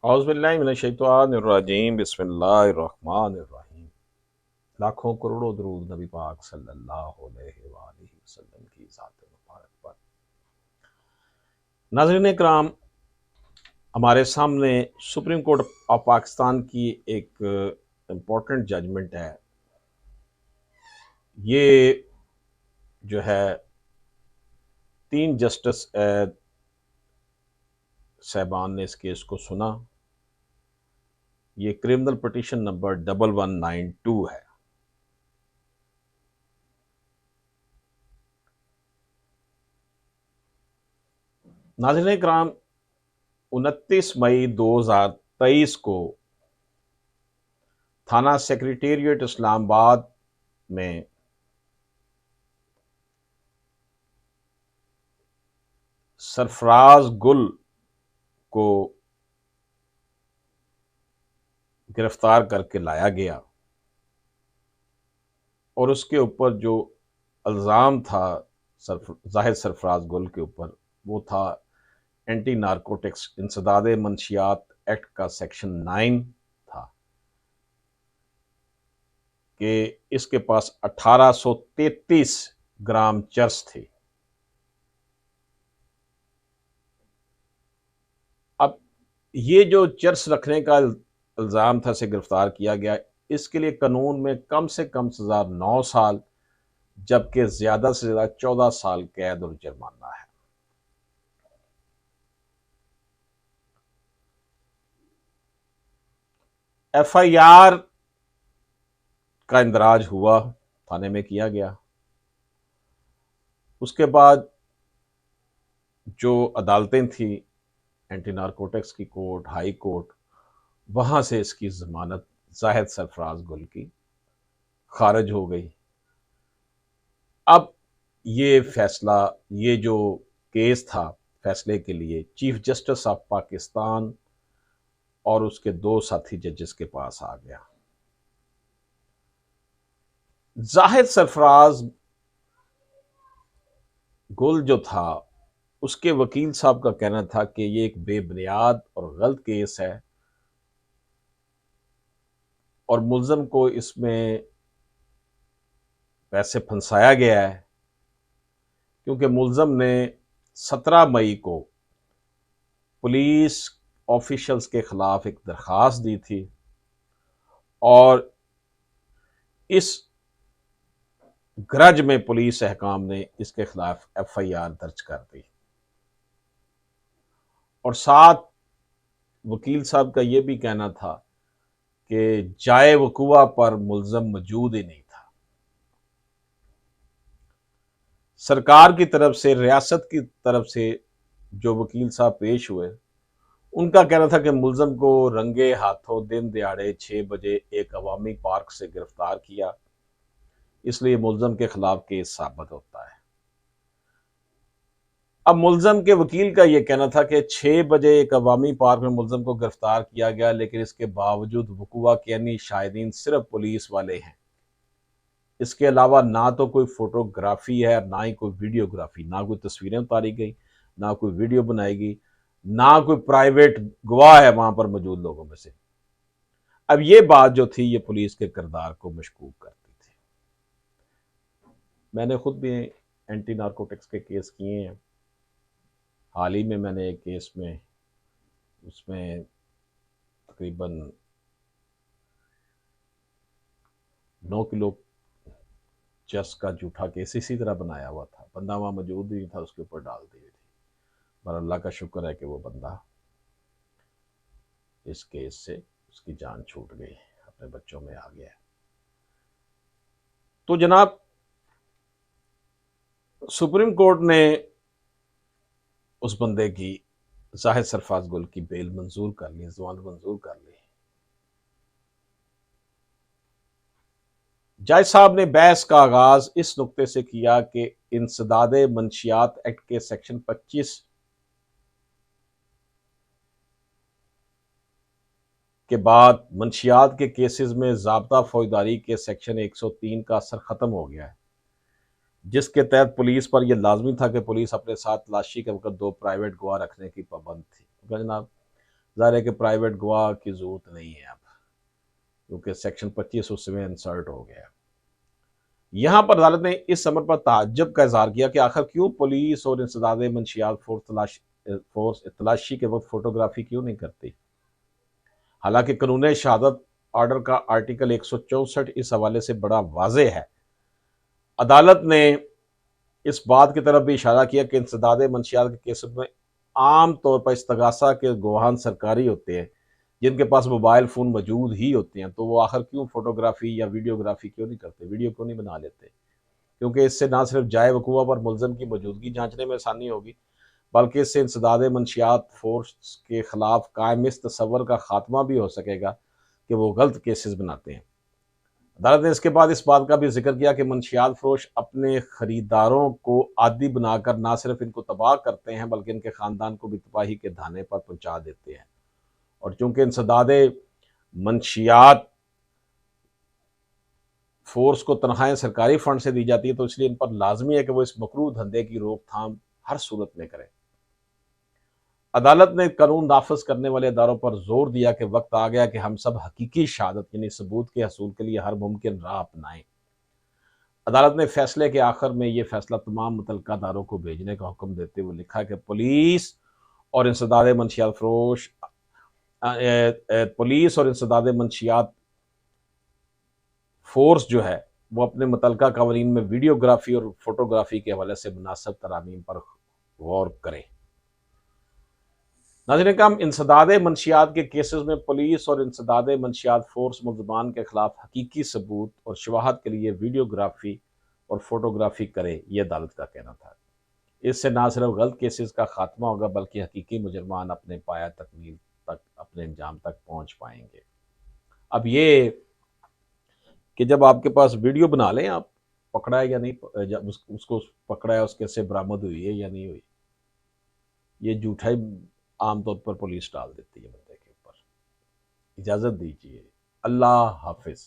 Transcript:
औज़ुबिल्लाहि बिस्मिल्लाहिर्रहमानिर्रहीम। लाखों करोड़ों दरूद नबी पाक सल्लल्लाहु अलैहि वसल्लम की ज़ात मुबारक पर। नाज़रीन इकराम, हमारे सामने सुप्रीम कोर्ट ऑफ पाकिस्तान की एक इम्पोर्टेंट जजमेंट है। ये जो है 3 जस्टिस साहबान ने इस केस को सुना। ये क्रिमिनल पिटीशन नंबर 1192 है। नाज़रीन इकराम, 29 मई 2023 को थाना सेक्रेटेरिएट इस्लामाबाद में सरफराज गुल को गिरफ्तार करके लाया गया और उसके ऊपर जो इल्ज़ाम था जाहिद सरफराज गुल के ऊपर, वो था एंटी नारकोटिक्स इंसदाद मंशियात एक्ट का सेक्शन 9 था कि इसके पास 1833 ग्राम चरस थे। अब ये जो चर्च रखने का इल्ज़ाम था से गिरफ्तार किया गया। इसके लिए कानून में कम से कम सज़ा 9 साल, जबकि ज़्यादा से ज़्यादा 14 साल कैद और जुर्माना है। FIR का इंदराज हुआ, थाने में किया गया। उसके बाद जो अदालतें थी, एंटी नारकोटिक्स की कोर्ट, हाई कोर्ट, वहां से इसकी जमानत जाहिद सरफराज गुल की खारिज हो गई। अब ये फैसला, ये जो केस था, फैसले के लिए चीफ जस्टिस ऑफ पाकिस्तान और उसके 2 साथी जजेस के पास आ गया। जाहिद सरफराज गुल जो था, उसके वकील साहब का कहना था कि ये एक बेबुनियाद और गलत केस है और मुल्ज़म को इसमें पैसे फंसाया गया है, क्योंकि मुल्ज़म ने 17 मई को पुलिस ऑफिशियल्स के खिलाफ एक दरख्वास्त दी थी और इस गरज में पुलिस अहकाम ने इसके खिलाफ FIR दर्ज कर दी। और साथ वकील साहब का यह भी कहना था कि जाए वकुआ पर मुल्ज़म मौजूद ही नहीं था। सरकार की तरफ से, रियासत की तरफ से जो वकील साहब पेश हुए, उनका कहना था कि मुल्ज़म को रंगे हाथों दिन दिहाड़े 6 बजे एक अवामी पार्क से गिरफ्तार किया, इसलिए मुल्ज़म के खिलाफ केस साबित होता है। अब मुल्ज़म के वकील का यह कहना था कि 6 बजे एक अवामी पार्क में मुल्ज़म को गिरफ्तार किया गया, लेकिन इसके बावजूद वकुआ के यानी शाहिदीन सिर्फ पुलिस वाले हैं। इसके अलावा ना तो कोई फोटोग्राफी है, ना ही कोई वीडियोग्राफी, ना कोई तस्वीरें उतारी गई, ना कोई वीडियो बनाई गई, ना कोई प्राइवेट गवाह है वहां पर मौजूद लोगों में से। अब ये बात जो थी, ये पुलिस के किरदार को मशकूक करती थी। मैंने खुद भी एंटी नारकोटिक्स के केस किए हैं। हाल ही में मैंने एक केस में, उसमें तकरीबन 9 किलो चेस का झूठा केस इसी तरह बनाया हुआ था। बंदा वहां मौजूद ही नहीं था, उसके ऊपर डाल दी हुई थी। पर अल्लाह का शुक्र है कि वो बंदा इस केस से उसकी जान छूट गई, अपने बच्चों में आ गया। तो जनाब, सुप्रीम कोर्ट ने उस बंदे की, जाहिद सरफराज गुल की बेल मंजूर कर ली, जमानत मंजूर कर ली। जज साहब ने बहस का आगाज इस नुक्ते से किया कि इंसदाद मंशियात एक्ट के सेक्शन 25 के बाद मंशियात के केसेस में ज़ाब्ता फौजदारी के सेक्शन 103 का असर ख़त्म हो गया है, जिसके तहत पुलिस पर यह लाजमी था कि पुलिस अपने साथ तलाशी के वक्त 2 प्राइवेट गवाह रखने की पाबंद थी। जनाब, ज़ाहिर है कि प्राइवेट गवाह की ज़रूरत नहीं है अब, क्योंकि सेक्शन 25 उसमें इंसर्ट हो गया। यहाँ पर अदालत ने इस अमर पर ताज्जुब का इजहार किया कि आखिर क्यों पुलिस और इंसदाद मंशियात फोर्स तलाशी के वक्त फोटोग्राफी क्यों नहीं करती। हालांकि कानून शहादत ऑर्डर का आर्टिकल 164 इस हवाले से बड़ा वाज़े है। अदालत ने इस बात की तरफ भी इशारा किया कि इंसदाद मंशियात के केस में आम तौर पर इस्तगासा के गवाहान सरकारी होते हैं, जिनके पास मोबाइल फ़ोन मौजूद ही होते हैं, तो वो आखिर क्यों फोटोग्राफी या वीडियोग्राफी क्यों नहीं करते, वीडियो क्यों नहीं बना लेते। क्योंकि इससे ना सिर्फ जाए वकूआ पर मुलजम की मौजूदगी जांचने में आसानी होगी, बल्कि इससे इंसदाद मंशियात फोर्स के खिलाफ कायम इस तस्वर का खात्मा भी हो सकेगा कि वो गलत केसेस बनाते हैं। अदालत ने इसके बाद इस बात का भी जिक्र किया कि मंशियात फरोश अपने खरीदारों को आदी बनाकर ना सिर्फ इनको तबाह करते हैं, बल्कि इनके ख़ानदान को भी तबाही के धाने पर पहुंचा देते हैं। और चूंकि इंसदाद मंशियात फोर्स को तनख्वाहें सरकारी फंड से दी जाती है, तो इसलिए इन पर लाजमी है कि वो इस मकरूह धंधे की रोकथाम हर सूरत में करें। अदालत ने कानून नाफिज करने वाले इदारों पर जोर दिया कि वक्त आ गया कि हम सब हकीकी शहादत यानी सबूत के हसूल के लिए हर मुमकिन राह अपनाएं। अदालत ने फैसले के आखिर में यह फैसला तमाम मुतल्लिका इदारों को भेजने का हुक्म देते हुए लिखा कि पुलिस और इंसदाद मंशियात फोर्स जो है वो अपने मुतल्लिका कवानीन में वीडियोग्राफी और फोटोग्राफी के हवाले से मुनासिब तरामीम पर गौर करें। नाज़रीन काम इंसदाद मंशियात के केसेस में पुलिस और इंसदाद मंशियात फोर्स मुल्ज़मान के खिलाफ हकीकी सबूत और शवाहद के लिए वीडियोग्राफी और फोटोग्राफी करे, ये अदालत का कहना था। इससे ना सिर्फ गलत केसेस का खात्मा होगा, बल्कि हकीकी मुजरमान अपने पाया तकमील तक, अपने अंजाम तक पहुँच पाएंगे। अब ये कि जब आपके पास वीडियो बना लें आप, पकड़ा है या नहीं, जब उसको पकड़ा है, उसके से बरामद हुई है या नहीं हुई, ये झूठा ही आमतौर पर पुलिस डाल देती है बंदे के ऊपर। इजाज़त दीजिए। अल्लाह हाफिज़।